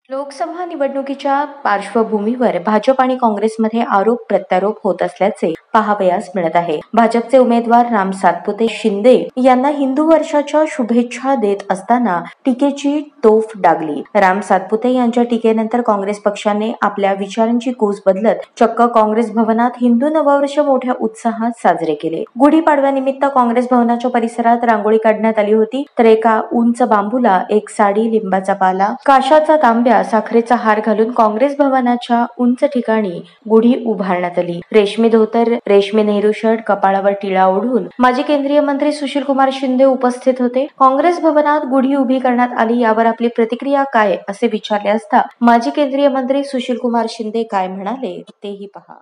लोकसभा निवडणुकीच्या पार्श्वभूमीवर भाजप आणि काँग्रेसमध्ये आरोप प्रत्यारोप होत असल्याचे पाहावयास मिळत आहे. भाजपचे उमेदवार राम सातपुते शिंदे यांना हिंदू वर्षाच्या शुभेच्छा देत असताना टीकेची तोफ डागली. राम सातपुते यांच्या टीकेनंतर काँग्रेस पक्षाने आपल्या विचारांची कूस बदलत चक्क काँग्रेस भवनात हिंदू नववर्ष मोठ्या उत्साहात साजरे केले. गुढीपाडव्यानिमित्त काँग्रेस भवनाच्या परिसरात रांगोळी काढण्यात आली होती. तर एका उंच बांबूला एक साडी, लिंबाचा पाला, काशाचा तांब्या, साखरेचा हार घालून काँग्रेस भवनाच्या उंच ठिकाणी गुढी उभारण्यात आली. रेशमी धोतर, रेशमी नेहरू शर्ट, कपाळावर टिळा ओढून माजी केंद्रीय मंत्री सुशीलकुमार शिंदे उपस्थित होते. काँग्रेस भवनात गुढी उभी करण्यात आली, यावर आपली प्रतिक्रिया काय असे विचारले असता माजी केंद्रीय मंत्री सुशीलकुमार शिंदे काय म्हणाले तेही पहा.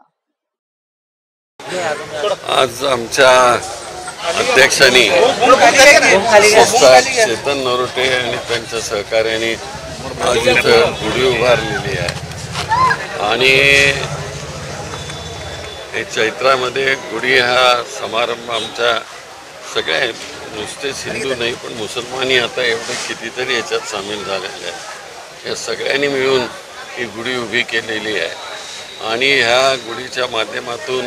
आज आमच्या अध्यक्षांनी चेतन नरोटे आणि त्यांच्या सहकार्याने आज इथं गुढी उभारलेली आहे आणि हे चैत्रामध्ये गुढी हा समारंभ आमच्या सगळ्या नुसतेच हिंदू नाही पण मुसलमानही आता एवढे कितीतरी याच्यात सामील झालेले आहेत. या सगळ्यांनी मिळून ही गुढी उभी केलेली आहे आणि ह्या गुढीच्या माध्यमातून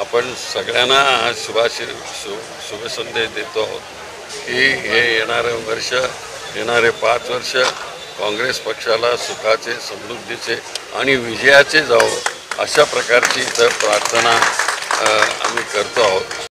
आपण सगळ्यांना हा शुभसंदेश देतो आहोत की हे येणारं वर्ष, येणारे 5 वर्ष काँग्रेस पक्षाला सुखाचे, समृद्धीचे आणि विजयाचे जावो अशा प्रकारची इथं प्रार्थना आम्ही करतो आहोत.